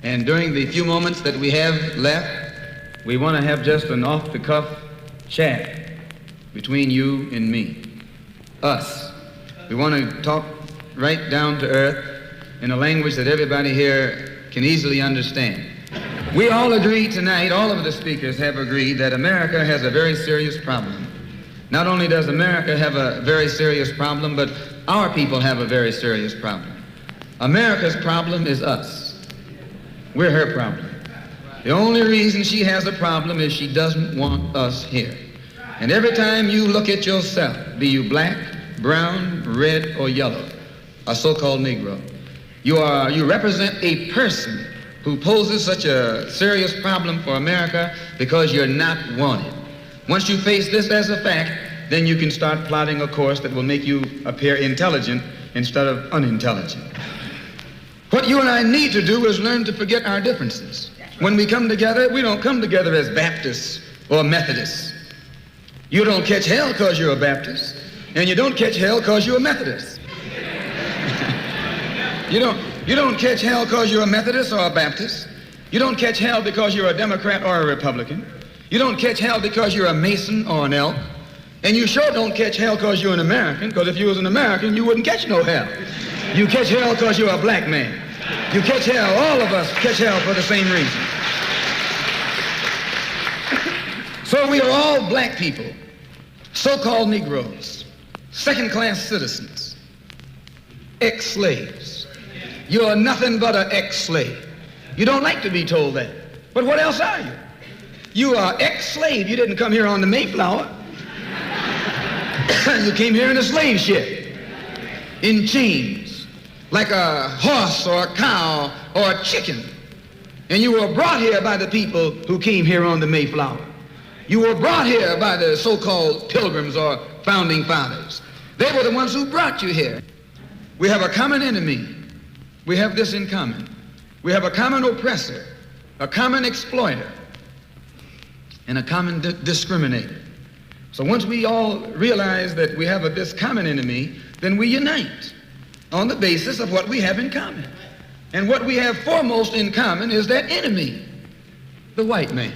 And during the few moments that we have left, we want to have just an off-the-cuff chat between you and me, us. We want to talk right down to earth in a language that everybody here can easily understand. We all agree tonight, all of the speakers have agreed that America has a very serious problem. Not only does America have a very serious problem, but our people have a very serious problem. America's problem is us. We're her problem. The only reason she has a problem is she doesn't want us here. And every time you look at yourself, be you black, brown, red, or yellow, a so-called Negro, you represent a person who poses such a serious problem for America because you're not wanted. Once you face this as a fact, then you can start plotting a course that will make you appear intelligent instead of unintelligent. What you and I need to do is learn to forget our differences. When we come together, we don't come together as Baptists or Methodists. You don't catch hell because you're a Baptist, and you don't catch hell because you're a Methodist. You don't catch hell because you're a Methodist or a Baptist. You don't catch hell because you're a Democrat or a Republican. You don't catch hell because you're a Mason or an Elk. And you sure don't catch hell because you're an American, because if you was an American, you wouldn't catch no hell. You catch hell because you're a black man. You catch hell, all of us catch hell for the same reason. So we are all black people, so-called Negroes, second-class citizens, ex-slaves. You're nothing but an ex-slave. You don't like to be told that. But what else are you? You are ex-slave. You didn't come here on the Mayflower. You came here in a slave ship, in chains, like a horse or a cow or a chicken. And you were brought here by the people who came here on the Mayflower. You were brought here by the so-called pilgrims or founding fathers. They were the ones who brought you here. We have a common enemy. We have this in common. We have a common oppressor, a common exploiter, and a common discriminator. So once we all realize that we have this common enemy, then we unite on the basis of what we have in common. And what we have foremost in common is that enemy, the white man.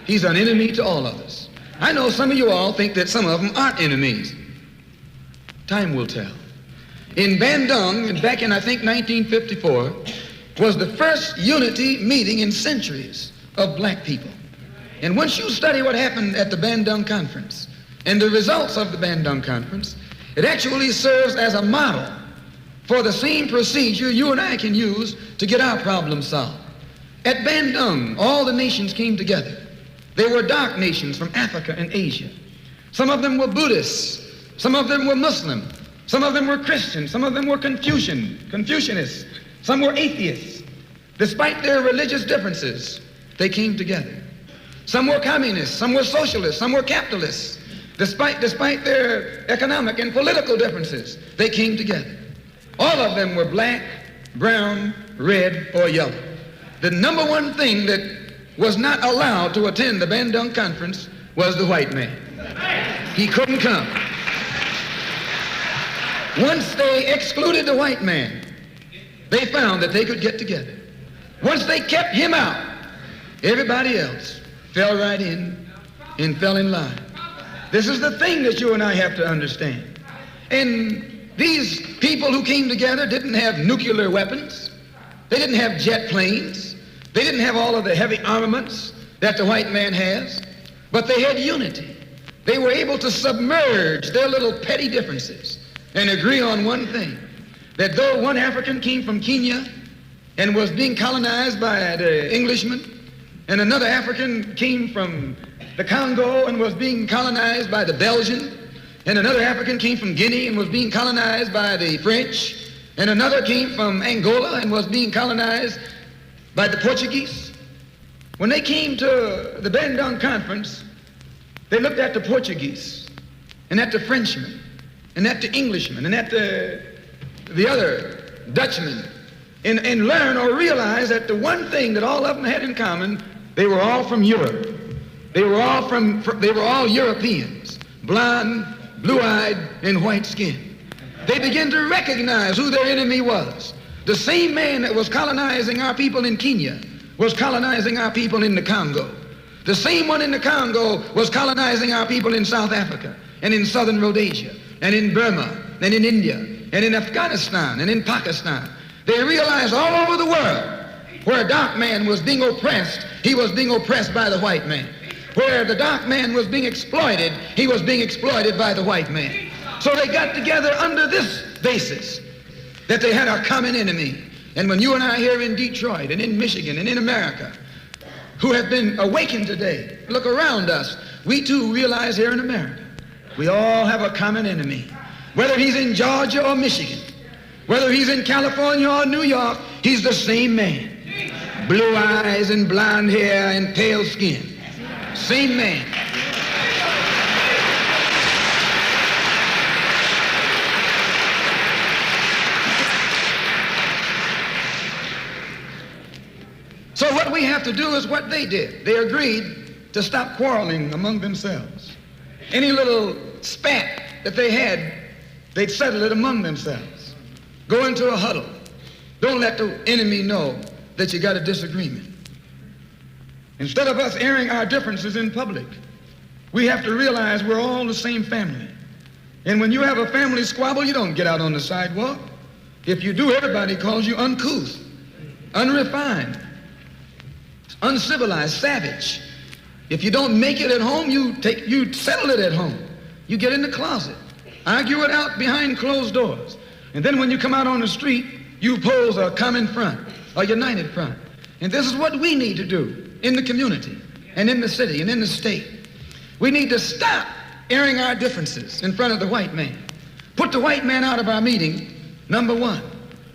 He's an enemy to all of us. I know some of you all think that some of them aren't enemies. Time will tell. In Bandung, back in I think 1954, was the first unity meeting in centuries of black people. And once you study what happened at the Bandung Conference and the results of the Bandung Conference, it actually serves as a model for the same procedure you and I can use to get our problems solved. At Bandung, all the nations came together. They were dark nations from Africa and Asia. Some of them were Buddhists. Some of them were Muslim. Some of them were Christian. Some of them were Confucianists. Some were atheists. Despite their religious differences, they came together. Some were communists, some were socialists, some were capitalists. Despite their economic and political differences, they came together. All of them were black, brown, red, or yellow. The number one thing that was not allowed to attend the Bandung Conference was the white man. He couldn't come. Once they excluded the white man, they found that they could get together. Once they kept him out, everybody else fell right in and fell in line. This is the thing that you and I have to understand. And these people who came together didn't have nuclear weapons. They didn't have jet planes. They didn't have all of the heavy armaments that the white man has. But they had unity. They were able to submerge their little petty differences and agree on one thing, that though one African came from Kenya and was being colonized by the Englishmen, and another African came from the Congo and was being colonized by the Belgian, and another African came from Guinea and was being colonized by the French, and another came from Angola and was being colonized by the Portuguese. When they came to the Bandung Conference, they looked at the Portuguese and at the Frenchmen and at the Englishmen and at the other Dutchmen and learn or realize that the one thing that all of them had in common, they were all from Europe. They were all Europeans, blonde, blue-eyed, and white-skinned. They began to recognize who their enemy was. The same man that was colonizing our people in Kenya was colonizing our people in the Congo. The same one in the Congo was colonizing our people in South Africa and in southern Rhodesia and in Burma and in India and in Afghanistan and in Pakistan. They realized all over the world where a dark man was being oppressed, he was being oppressed by the white man. Where the dark man was being exploited, he was being exploited by the white man. So they got together under this basis that they had a common enemy. And when you and I here in Detroit and in Michigan and in America who have been awakened today, look around us, we too realize here in America, we all have a common enemy. Whether he's in Georgia or Michigan, whether he's in California or New York, he's the same man. Blue eyes and blonde hair and pale skin. Same man. So what we have to do is what they did. They agreed to stop quarreling among themselves. Any little spat that they had, they'd settle it among themselves. Go into a huddle. Don't let the enemy know that you got a disagreement. Instead of us airing our differences in public, we have to realize we're all the same family. And when you have a family squabble, you don't get out on the sidewalk. If you do, everybody calls you uncouth, unrefined, uncivilized, savage. If you don't make it at home, you settle it at home. You get in the closet, argue it out behind closed doors. And then when you come out on the street, you pose a common front, a united front. And this is what we need to do in the community and in the city and in the state. We need to stop airing our differences in front of the white man. Put the white man out of our meeting, number one,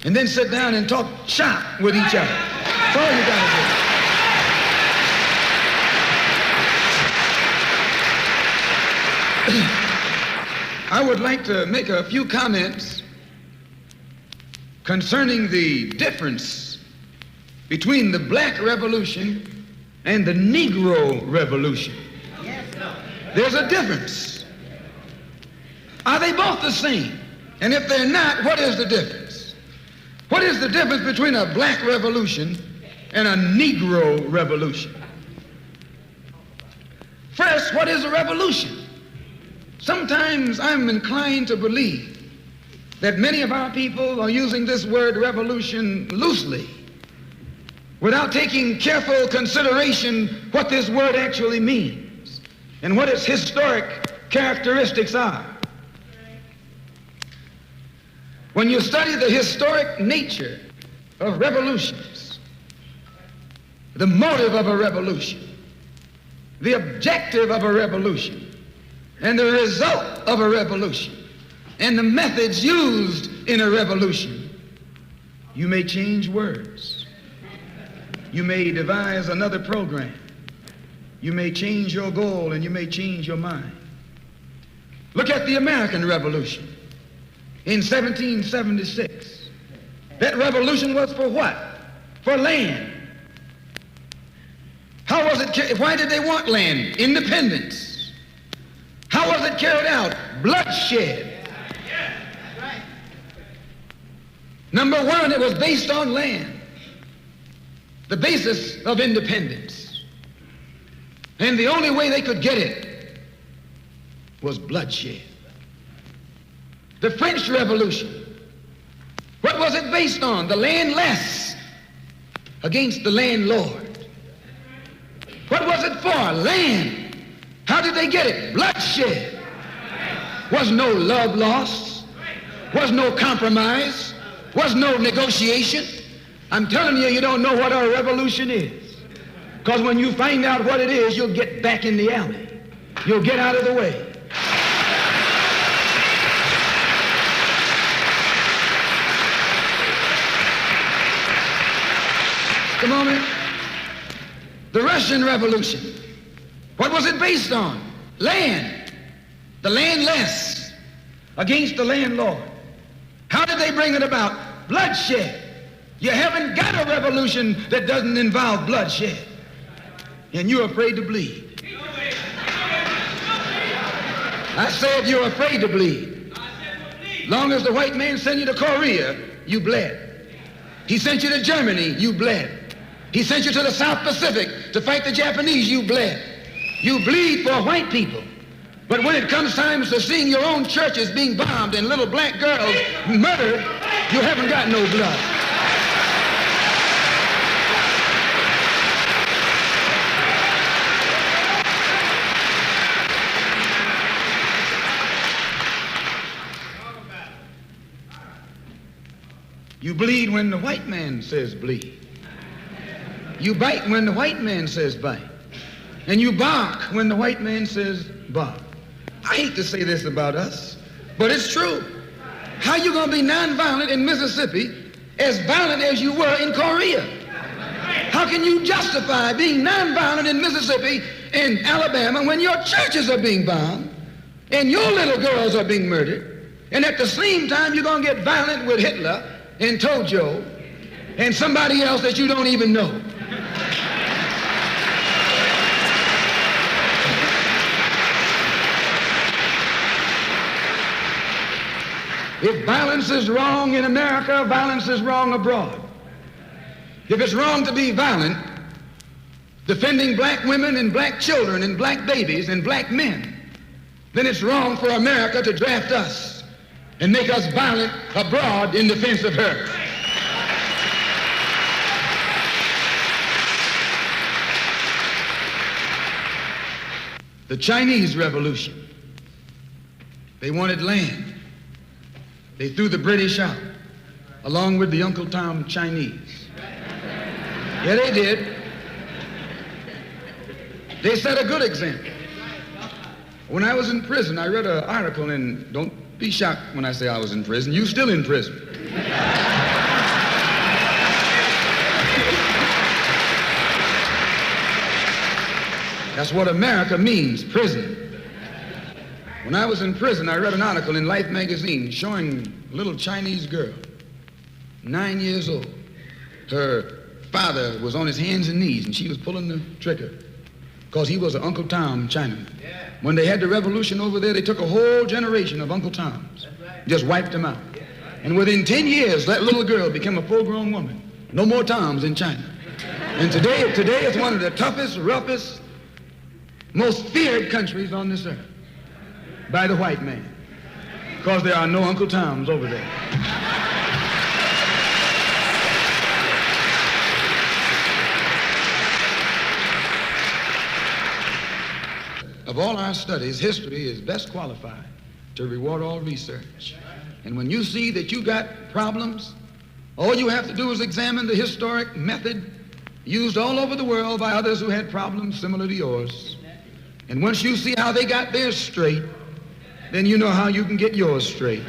and then sit down and talk shop with each other. That's all you gotta do. I would like to make a few comments concerning the difference between the Black Revolution and the Negro Revolution. There's a difference. Are they both the same? And if they're not, what is the difference? What is the difference between a Black Revolution and a Negro Revolution? First, what is a revolution? Sometimes I'm inclined to believe that many of our people are using this word revolution loosely, without taking careful consideration what this word actually means and what its historic characteristics are. When you study the historic nature of revolutions, the motive of a revolution, the objective of a revolution, and the result of a revolution, and the methods used in a revolution, you may change words. You may devise another program. You may change your goal and you may change your mind. Look at the American Revolution in 1776. That revolution was for what? For land. How was it? Why did they want land? Independence. How was it carried out? Bloodshed. Number one, it was based on land. The basis of independence. And the only way they could get it was bloodshed. The French Revolution, what was it based on? The landless against the landlord. What was it for? Land. How did they get it? Bloodshed. Was no love lost. Was no compromise. Was no negotiation. I'm telling you, you don't know what a revolution is. Because when you find out what it is, you'll get back in the alley. You'll get out of the way. Just a moment. The Russian Revolution. What was it based on? Land. The landless against the landlord. How did they bring it about? Bloodshed. You haven't got a revolution that doesn't involve bloodshed. And you're afraid to bleed. I said you're afraid to bleed. Long as the white man sent you to Korea, you bled. He sent you to Germany, you bled. He sent you to the South Pacific to fight the Japanese, you bled. You bleed for white people. But when it comes time to seeing your own churches being bombed and little black girls murdered, you haven't got no blood. You bleed when the white man says bleed. You bite when the white man says bite. And you bark when the white man says bark. I hate to say this about us, but it's true. How you gonna be nonviolent in Mississippi as violent as you were in Korea? How can you justify being nonviolent in Mississippi and Alabama when your churches are being bombed and your little girls are being murdered, and at the same time you're gonna get violent with Hitler and Tojo and somebody else that you don't even know? If violence is wrong in America, violence is wrong abroad. If it's wrong to be violent, defending black women and black children and black babies and black men, then it's wrong for America to draft us and make us violent abroad in defense of her. The Chinese Revolution, they wanted land. They threw the British out, along with the Uncle Tom Chinese. Yeah, they did. They set a good example. When I was in prison, I read an article, and don't be shocked when I say I was in prison. You still in prison. That's what America means, prison. When I was in prison, I read an article in Life magazine showing a little Chinese girl, 9 years old. Her father was on his hands and knees, and she was pulling the trigger because he was an Uncle Tom Chinaman. Yeah. When they had the revolution over there, they took a whole generation of Uncle Toms, just wiped them out. And within 10 years, that little girl became a full-grown woman. No more Toms in China. And today it's one of the toughest, roughest, most feared countries on this earth by the white man, because there are no Uncle Toms over there. Of all our studies, history is best qualified to reward all research. And when you see that you got problems, all you have to do is examine the historic method used all over the world by others who had problems similar to yours. And once you see how they got theirs straight, then you know how you can get yours straight.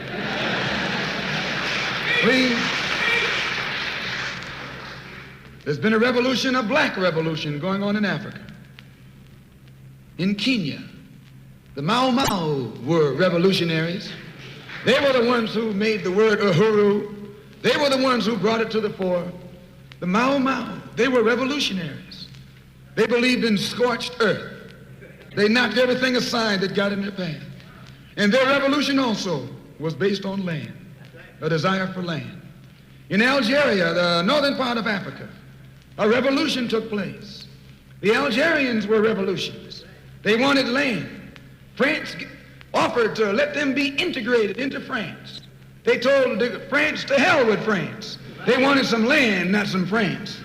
Please. There's been a revolution, a black revolution going on in Africa. In Kenya, the Mau Mau were revolutionaries. They were the ones who made the word uhuru. They were the ones who brought it to the fore. The Mau Mau, they were revolutionaries. They believed in scorched earth. They knocked everything aside that got in their path. And their revolution also was based on land, a desire for land. In Algeria, the northern part of Africa, a revolution took place. The Algerians were revolutionists. They wanted land. France offered to let them be integrated into France. They told France to hell with France. They wanted some land, not some France.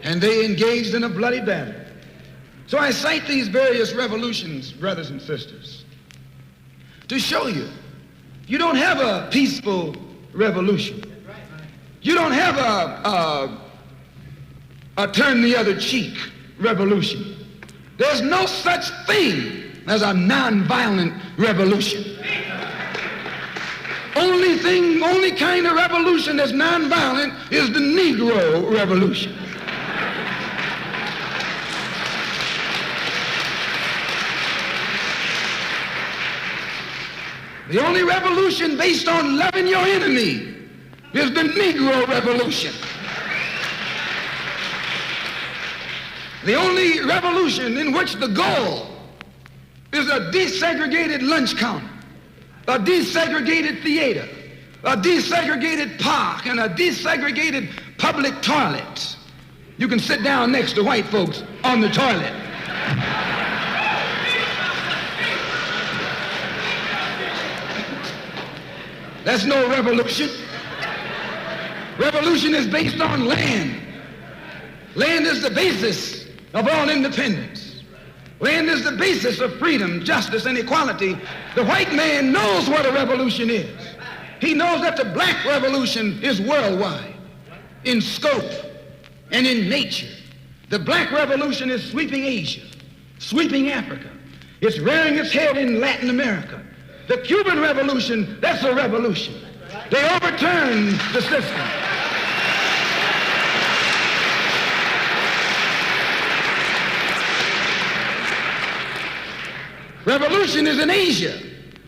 And they engaged in a bloody battle. So I cite these various revolutions, brothers and sisters, to show you, you don't have a peaceful revolution. You don't have a turn the other cheek revolution. There's no such thing as a nonviolent revolution. Only kind of revolution that's nonviolent is the Negro Revolution. The only revolution based on loving your enemy is the Negro Revolution. The only revolution in which the goal is a desegregated lunch counter, a desegregated theater, a desegregated park, and a desegregated public toilet. You can sit down next to white folks on the toilet. That's no revolution. Revolution is based on land. Land is the basis of all independence. Land is the basis of freedom, justice, and equality. The white man knows what a revolution is. He knows that the black revolution is worldwide in scope and in nature. The black revolution is sweeping Asia, sweeping Africa. It's rearing its head in Latin America. The Cuban Revolution, that's a revolution. They overturned the system. Revolution is in Asia.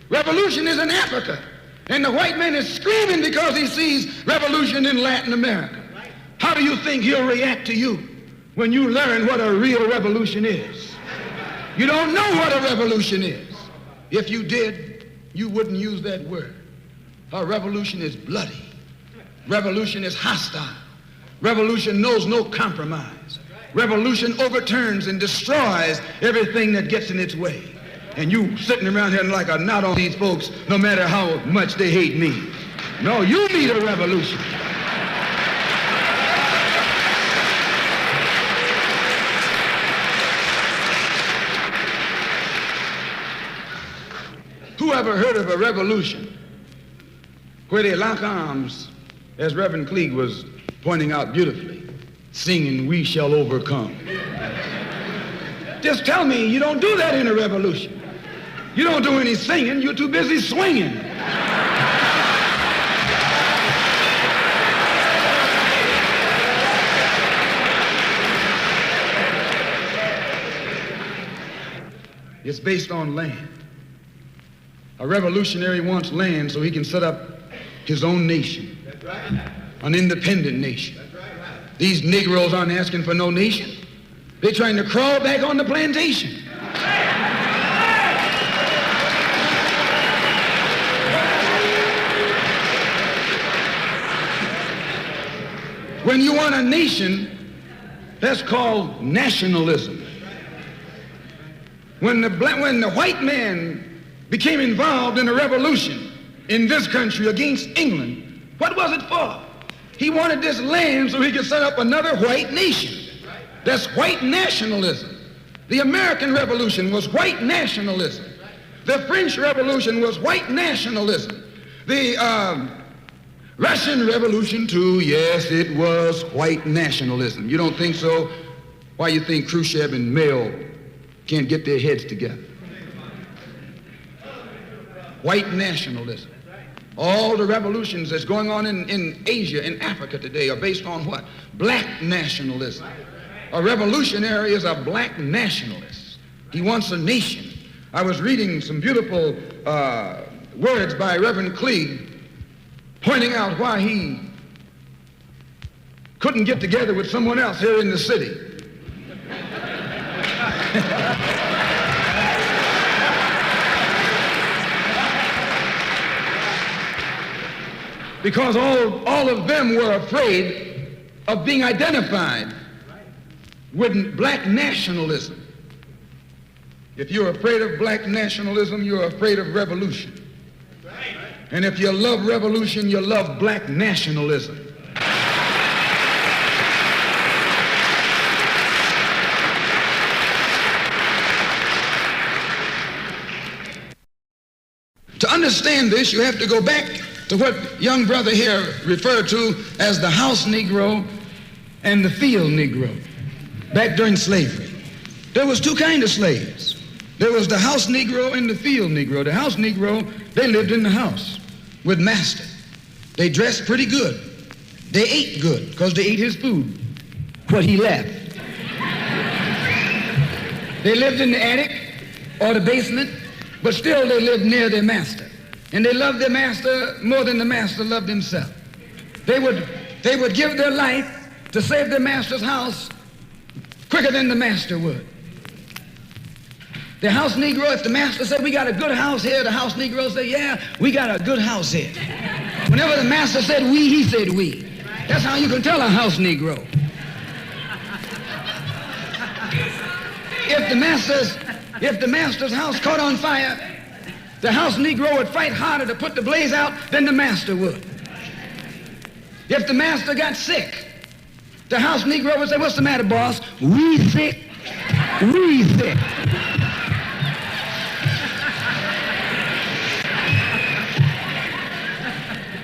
Revolution is in Africa. And the white man is screaming because he sees revolution in Latin America. How do you think he'll react to you when you learn what a real revolution is? You don't know what a revolution is. If you did, you wouldn't use that word. A revolution is bloody. Revolution is hostile. Revolution knows no compromise. Revolution overturns and destroys everything that gets in its way. And you sitting around here like a knot on these folks, no matter how much they hate me. No, you need a revolution. Who ever heard of a revolution where they lock arms, as Reverend Cleage was pointing out beautifully, singing, "We shall overcome"? Just tell me you don't do that in a revolution. You don't do any singing, you're too busy swinging. It's based on land. A revolutionary wants land so he can set up his own nation, an independent nation. These Negroes aren't asking for no nation. They're trying to crawl back on the plantation. When you want a nation, that's called nationalism. When the white man became involved in a revolution in this country against England, what was it for? He wanted this land so he could set up another white nation. That's white nationalism. The American Revolution was white nationalism. The French Revolution was white nationalism. The Russian Revolution, too, yes, it was white nationalism. You don't think so? Why you think Khrushchev and Mao can't get their heads together? White nationalism. All the revolutions that's going on in Asia and Africa today are based on what? Black nationalism. A revolutionary is a black nationalist. He wants a nation. I was reading some beautiful words by Reverend Cleage pointing out why he couldn't get together with someone else here in the city. Because all of them were afraid of being identified with black nationalism. If you're afraid of black nationalism, you're afraid of revolution. And if you love revolution, you love black nationalism. To understand this, you have to go back to what young brother here referred to as the house Negro and the field Negro. Back during slavery, there was two kinds of slaves. There was the house Negro and the field Negro. The house Negro, they lived in the house with master. They dressed pretty good. They ate good because they ate his food, what he left. They lived in the attic or the basement, but still they lived near their master. And they loved their master more than the master loved himself. They would give their life to save their master's house quicker than the master would. The house Negro, if the master said, we got a good house here, the house Negro said, yeah, we got a good house here. Whenever the master said we, he said we. That's how you can tell a house Negro. If the master's house caught on fire, the house Negro would fight harder to put the blaze out than the master would. If the master got sick, the house Negro would say, what's the matter, boss? We sick. We sick.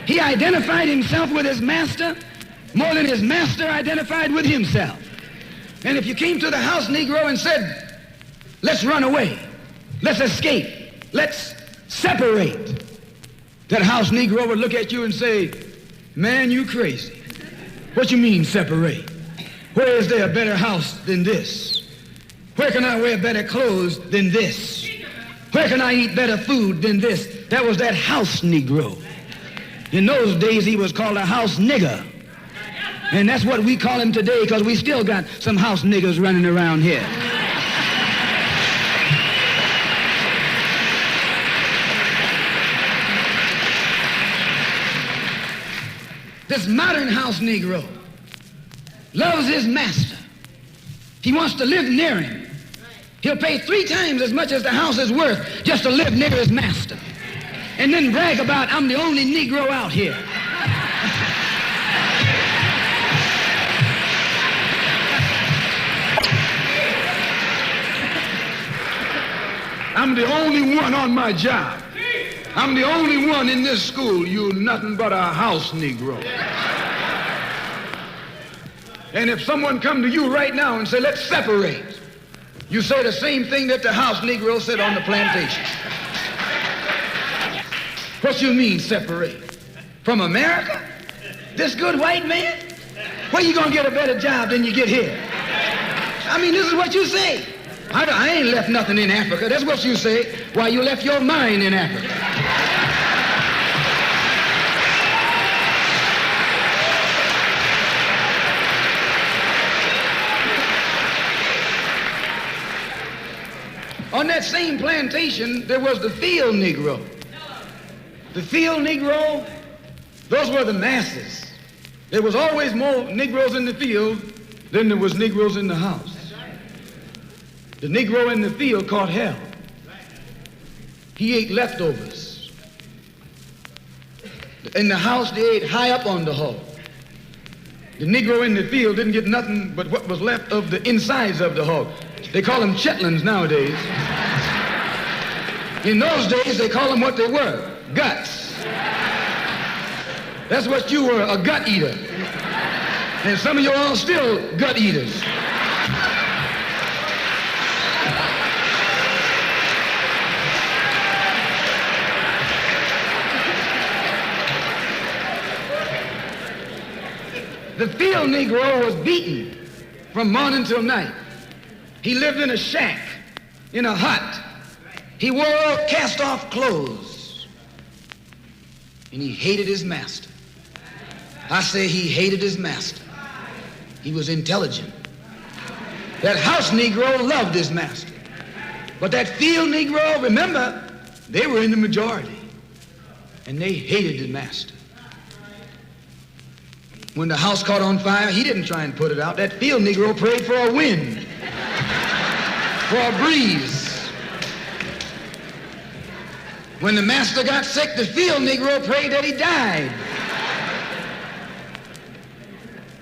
He identified himself with his master more than his master identified with himself. And if you came to the house Negro and said, let's run away, let's escape, let's separate, that house Negro would look at you and say, man, you crazy. What you mean separate? Where is there a better house than this? Where can I wear better clothes than this? Where can I eat better food than this? That was that house Negro. In those days, he was called a house nigger. And that's what we call him today, because we still got some house niggers running around here. This modern house Negro loves his master. He wants to live near him. He'll pay 3 times as much as the house is worth just to live near his master. And then brag about, I'm the only Negro out here. I'm the only one on my job. I'm the only one in this school. You're nothing but a house Negro. And if someone come to you right now and say, let's separate, you say the same thing that the house Negro said on the plantation. What you mean separate? From America? This good white man? Where you gonna get a better job than you get here? I mean, this is what you say. I ain't left nothing in Africa. That's what you say. Why, you left your mind in Africa. On that same plantation, there was the field Negro. The field Negro, those were the masses. There was always more Negroes in the field than there was Negroes in the house. The Negro in the field caught hell. He ate leftovers. In the house, they ate high up on the hog. The Negro in the field didn't get nothing but what was left of the insides of the hog. They call them chitlins nowadays. In those days, they call them what they were, guts. That's what you were, a gut eater. And some of you all still gut eaters. The field Negro was beaten from morning till night. He lived in a shack, in a hut. He wore cast-off clothes. And he hated his master. I say he hated his master. He was intelligent. That house Negro loved his master. But that field Negro, remember, they were in the majority. And they hated the master. When the house caught on fire, he didn't try and put it out. That field Negro prayed for a wind, for a breeze. When the master got sick, the field Negro prayed that he died.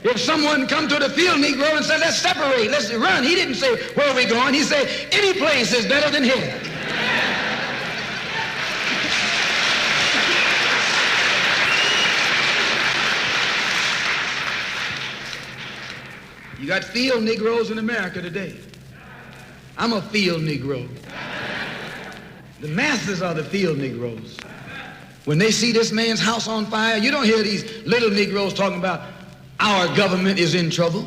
If someone come to the field Negro and said, let's separate, let's run, he didn't say, where are we going? He said, any place is better than here. You got field Negroes in America today. I'm a field Negro. The masses are the field Negroes. When they see this man's house on fire, you don't hear these little Negroes talking about our government is in trouble.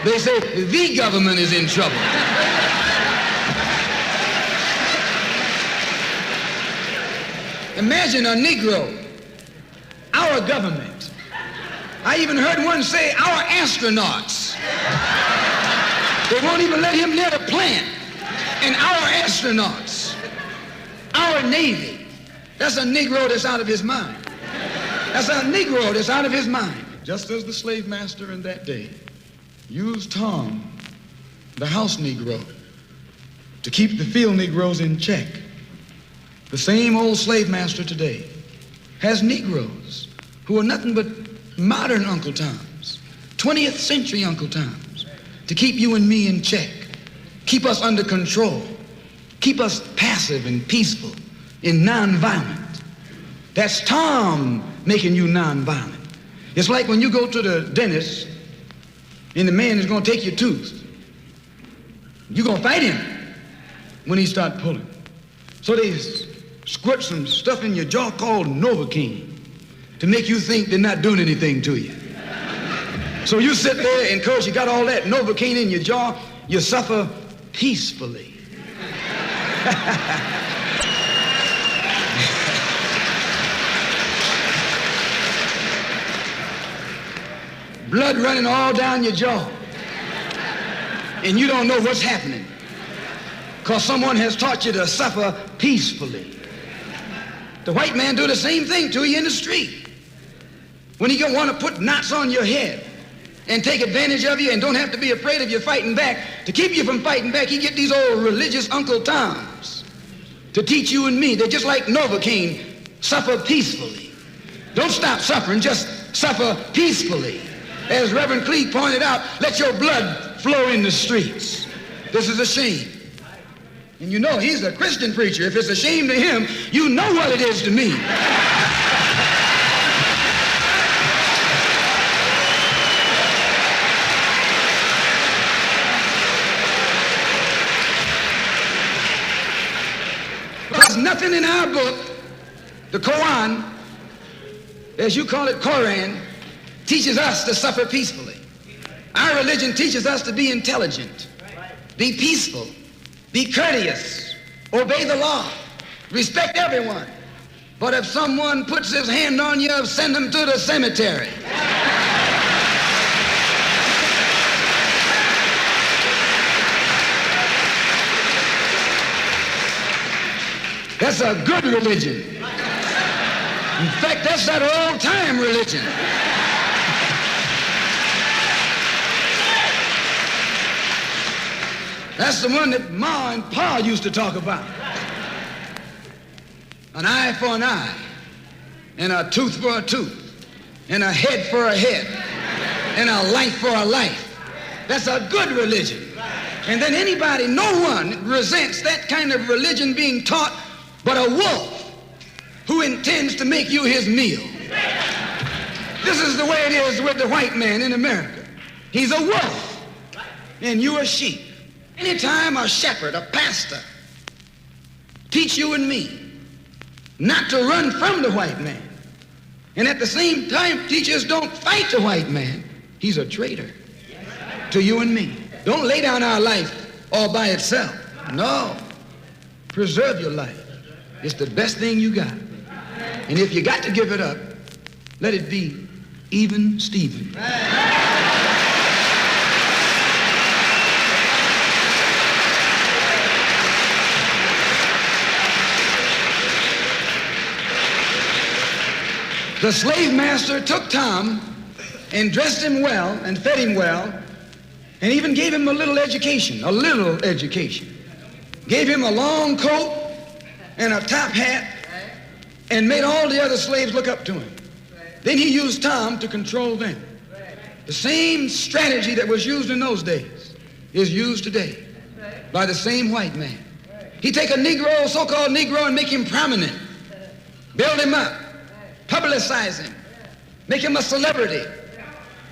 They say the government is in trouble. Imagine a Negro, our government. I even heard one say, our astronauts. They won't even let him near the plant. And our astronauts, our Navy, that's a Negro that's out of his mind. That's a Negro that's out of his mind. Just as the slave master in that day used Tom, the house Negro, to keep the field Negroes in check, the same old slave master today has Negroes who are nothing but modern Uncle Toms, 20th century Uncle Toms, to keep you and me in check, keep us under control, keep us passive and peaceful and nonviolent. That's Tom making you nonviolent. It's like when you go to the dentist and the man is going to take your tooth. You're going to fight him when he starts pulling. So they squirt some stuff in your jaw called Novocaine to make you think they're not doing anything to you. So you sit there, and because you got all that Novocaine in your jaw, you suffer peacefully. Blood running all down your jaw, and you don't know what's happening because someone has taught you to suffer peacefully. The white man do the same thing to you in the street. When he want to put knots on your head and take advantage of you and don't have to be afraid of you fighting back, to keep you from fighting back, he get these old religious Uncle Toms to teach you and me. They're just like Novocaine, suffer peacefully. Don't stop suffering, just suffer peacefully. As Reverend Cleave pointed out, let your blood flow in the streets. This is a shame. And you know, he's a Christian preacher. If it's a shame to him, you know what it is to me. There's nothing in our book, the Quran, as you call it, Koran, teaches us to suffer peacefully. Our religion teaches us to be intelligent, be peaceful, be courteous, obey the law, respect everyone. But if someone puts his hand on you, send him to the cemetery. That's a good religion. In fact, that's that old-time religion. That's the one that Ma and Pa used to talk about. An eye for an eye, and a tooth for a tooth, and a head for a head, and a life for a life. That's a good religion. And then anybody, no one resents that kind of religion being taught but a wolf who intends to make you his meal. This is the way it is with the white man in America. He's a wolf, and you're a sheep. Anytime a shepherd, a pastor, teach you and me not to run from the white man, and at the same time teach us don't fight the white man, he's a traitor to you and me. Don't lay down our life all by itself. No. Preserve your life. It's the best thing you got. And if you got to give it up, let it be even Stephen. The slave master took Tom and dressed him well and fed him well and even gave him a little education. Gave him a long coat and a top hat and made all the other slaves look up to him. Then he used Tom to control them. The same strategy that was used in those days is used today by the same white man. He take a Negro, so-called Negro, and make him prominent, build him up, publicize him, make him a celebrity,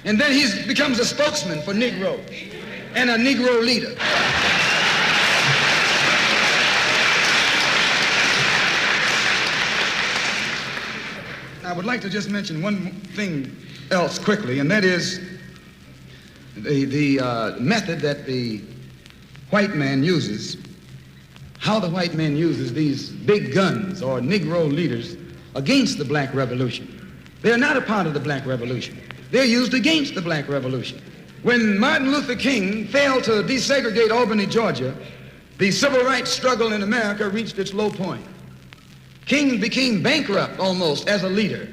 and then he becomes a spokesman for Negroes and a Negro leader. I would like to just mention one thing else quickly, and that is the method that the white man uses, how the white man uses these big guns or Negro leaders against the black revolution. They're not a part of the black revolution. They're used against the black revolution. When Martin Luther King failed to desegregate Albany, Georgia, the civil rights struggle in America reached its low point. King became bankrupt almost as a leader.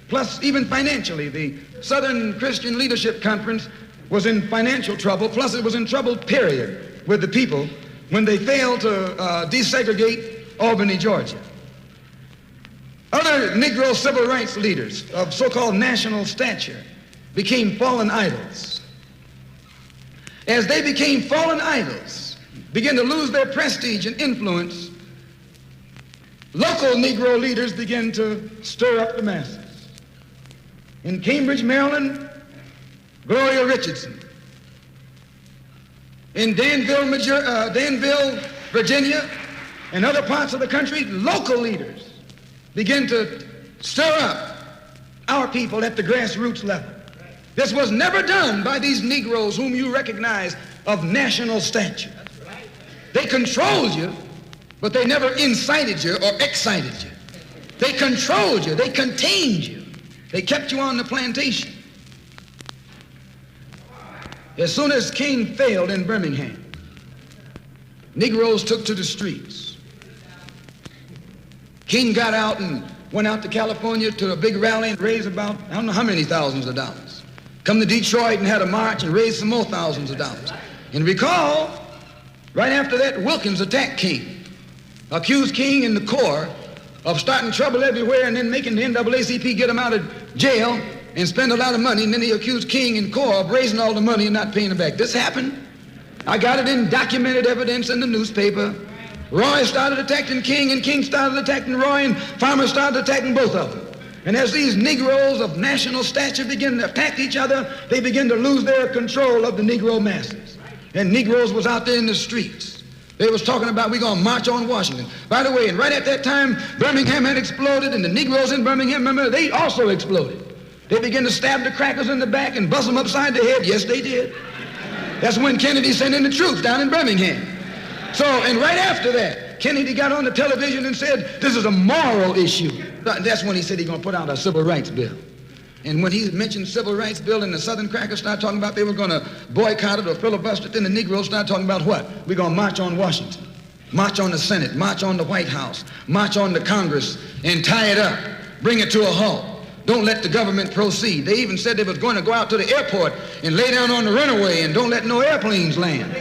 Plus, even financially, the Southern Christian Leadership Conference was in financial trouble. Plus, it was in trouble, period, with the people when they failed to desegregate Albany, Georgia. Other Negro civil rights leaders of so-called national stature became fallen idols. As they became fallen idols, began to lose their prestige and influence, local Negro leaders began to stir up the masses. In Cambridge, Maryland, Gloria Richardson. In Danville, Virginia, and other parts of the country, local leaders began to stir up our people at the grassroots level. This was never done by these Negroes whom you recognize of national stature. They controlled you, but they never incited you or excited you. They controlled you, they contained you. They kept you on the plantation. As soon as King failed in Birmingham, Negroes took to the streets. King got out and went out to California to a big rally and raised about, I don't know how many thousands of dollars. Come to Detroit and had a march and raised some more thousands of dollars. And recall, right after that, Wilkins attacked King, accused King and the Corps of starting trouble everywhere and then making the NAACP get him out of jail and spend a lot of money, and then he accused King and Corps of raising all the money and not paying it back. This happened. I got it in documented evidence in the newspaper. Roy started attacking King, and King started attacking Roy, and Farmer started attacking both of them. And as these Negroes of national stature begin to attack each other, they begin to lose their control of the Negro masses. And Negroes was out there in the streets. They was talking about, we're going to march on Washington. By the way, and right at that time, Birmingham had exploded, and the Negroes in Birmingham, remember, they also exploded. They began to stab the crackers in the back and bust them upside the head. Yes, they did. That's when Kennedy sent in the troops down in Birmingham. So, and right after that, Kennedy got on the television and said, this is a moral issue. That's when he said he's going to put out a civil rights bill. And when he mentioned civil rights bill and the Southern crackers started talking about they were going to boycott it or filibuster it, then the Negroes started talking about what? We're going to march on Washington, march on the Senate, march on the White House, march on the Congress, and tie it up, bring it to a halt. Don't let the government proceed. They even said they was going to go out to the airport and lay down on the runway and don't let no airplanes land.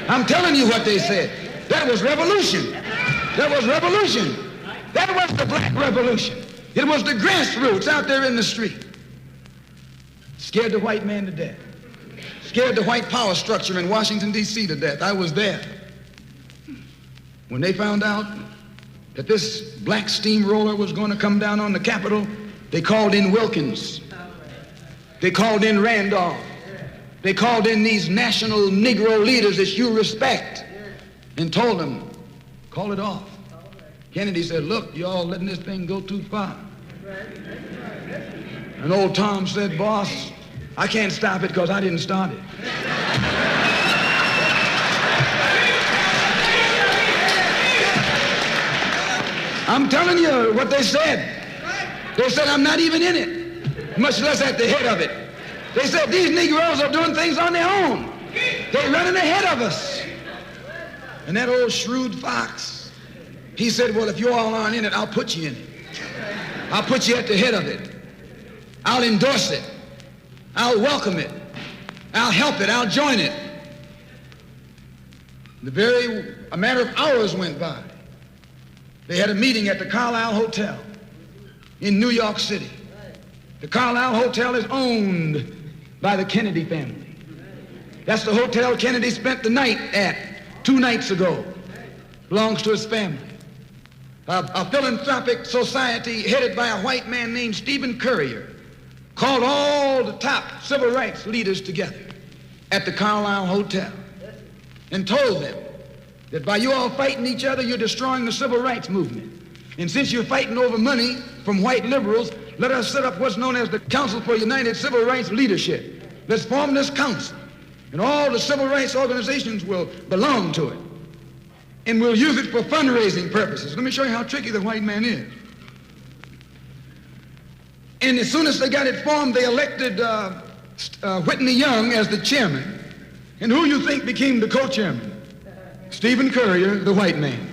I'm telling you what they said. That was revolution. That was revolution. That was the black revolution. It was the grassroots out there in the street. Scared the white man to death. Scared the white power structure in Washington, D.C. to death. I was there. When they found out that this black steamroller was going to come down on the Capitol, they called in Wilkins. They called in Randolph. They called in these national Negro leaders that you respect and told them, call it off. Kennedy said, look, y'all letting this thing go too far. And old Tom said, boss, I can't stop it because I didn't start it. I'm telling you what they said. They said, I'm not even in it, much less at the head of it. They said, these Negroes are doing things on their own. They're running ahead of us. And that old shrewd fox, he said, well, if you all aren't in it, I'll put you in it. I'll put you at the head of it. I'll endorse it. I'll welcome it. I'll help it. I'll join it. A matter of hours went by. They had a meeting at the Carlisle Hotel in New York City. The Carlisle Hotel is owned by the Kennedy family. That's the hotel Kennedy spent the night at 2 nights ago. Belongs to his family. A philanthropic society headed by a white man named Stephen Currier called all the top civil rights leaders together at the Carlisle Hotel and told them that by you all fighting each other, you're destroying the civil rights movement. And since you're fighting over money from white liberals, let us set up what's known as the Council for United Civil Rights Leadership. Let's form this council, and all the civil rights organizations will belong to it. And we'll use it for fundraising purposes. Let me show you how tricky the white man is. And as soon as they got it formed, they elected Whitney Young as the chairman. And who you think became the co-chairman? Stephen Currier, the white man.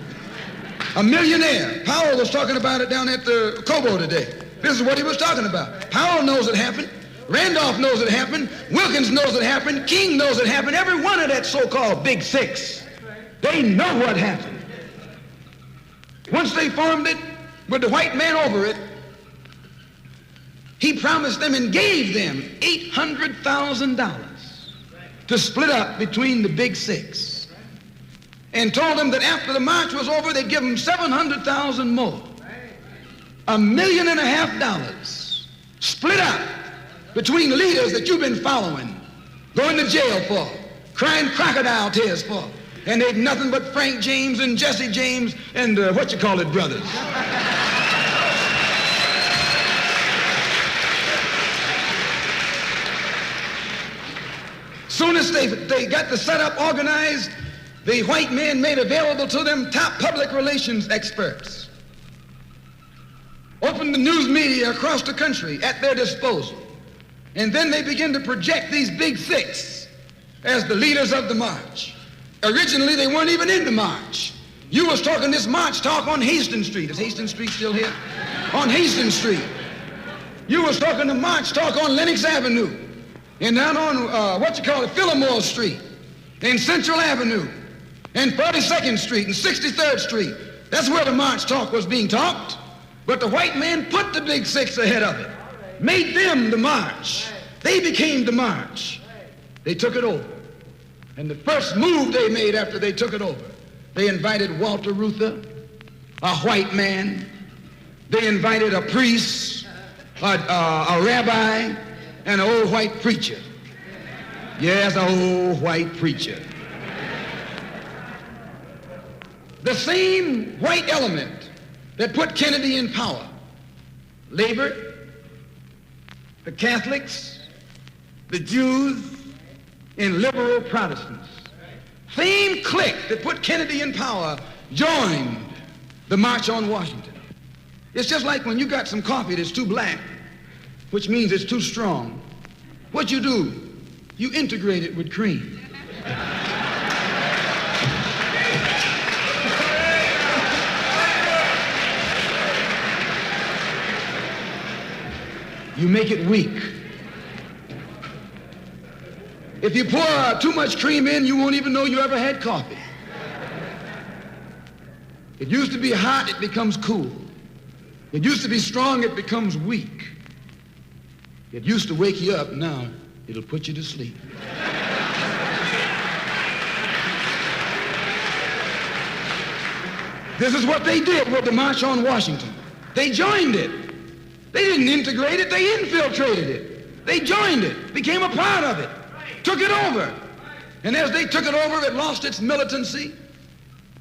A millionaire. Powell was talking about it down at the Cobo today. This is what he was talking about. Powell knows it happened. Randolph knows it happened. Wilkins knows it happened. King knows it happened. Every one of that so-called Big Six, they know what happened. Once they formed it, with the white man over it, he promised them and gave them $800,000 to split up between the Big Six, and told them that after the march was over, they'd give them $700,000 more. $1.5 million split up between leaders that you've been following, going to jail for, crying crocodile tears for, and they've nothing but Frank James and Jesse James and brothers. Soon as they got the setup organized, the white men made available to them top public relations experts, opened the news media across the country at their disposal, and then they began to project these Big Six as the leaders of the march. Originally, they weren't even in the march. You was talking this march talk on Hastings Street. Is Hastings Street still here? On Hastings Street. You was talking the march talk on Lenox Avenue, and down on, Fillmore Street, and Central Avenue, and 42nd Street, and 63rd Street. That's where the march talk was being talked. But the white man put the Big Six ahead of it, made them the march. They became the march. They took it over. And the first move they made after they took it over, they invited Walter Reuther, a white man. They invited a priest, a rabbi, and an old white preacher. Yes, an old white preacher. The same white element that put Kennedy in power, labor, the Catholics, the Jews, and liberal Protestants. Same clique that put Kennedy in power joined the March on Washington. It's just like when you got some coffee that's too black, which means it's too strong. What you do, you integrate it with cream. You make it weak. If you pour too much cream in, you won't even know you ever had coffee. It used to be hot, it becomes cool. It used to be strong, it becomes weak. It used to wake you up, now it'll put you to sleep. This is what they did with the March on Washington. They joined it. They didn't integrate it, they infiltrated it. They joined it, became a part of it, took it over. And as they took it over, it lost its militancy.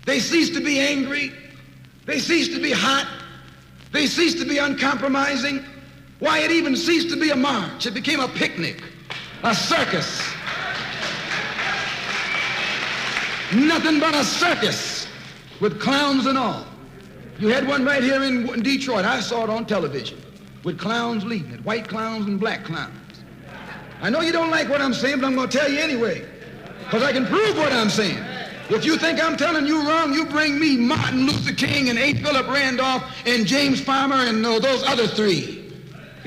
They ceased to be angry. They ceased to be hot. They ceased to be uncompromising. Why, it even ceased to be a march. It became a picnic, a circus. Nothing but a circus with clowns and all. You had one right here in Detroit. I saw it on television with clowns leading it, white clowns and black clowns. I know you don't like what I'm saying, but I'm going to tell you anyway, because I can prove what I'm saying. If you think I'm telling you wrong, you bring me Martin Luther King and A. Philip Randolph and James Farmer and those other three,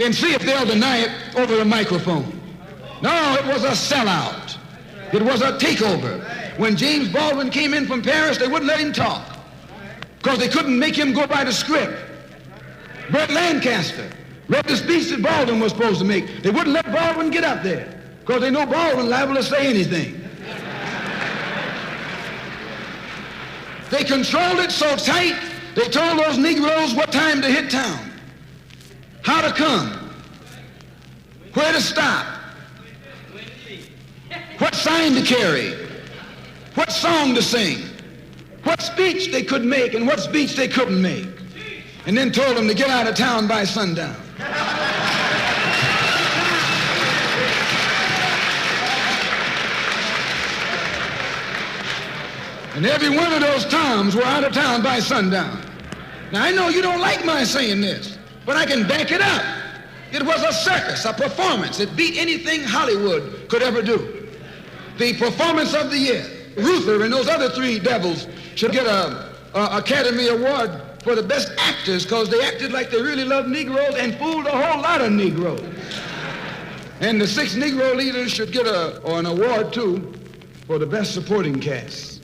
and see if they'll deny it over the microphone. No, it was a sellout. It was a takeover. When James Baldwin came in from Paris, they wouldn't let him talk because they couldn't make him go by the script. Burt Lancaster read the speech that Baldwin was supposed to make. They wouldn't let Baldwin get up there because they know Baldwin liable to say anything. They controlled it so tight, they told those Negroes what time to hit town, how to come, where to stop, what sign to carry, what song to sing, what speech they could make and what speech they couldn't make, and then told them to get out of town by sundown. And every one of those Toms were out of town by sundown. Now, I know you don't like my saying this, but I can back it up. It was a circus, a performance. It beat anything Hollywood could ever do. The performance of the year. Ruther and those other three devils should get a Academy Award for the best actors because they acted like they really loved Negroes and fooled a whole lot of Negroes. And the 6 Negro leaders should get an award, too, for the best supporting cast.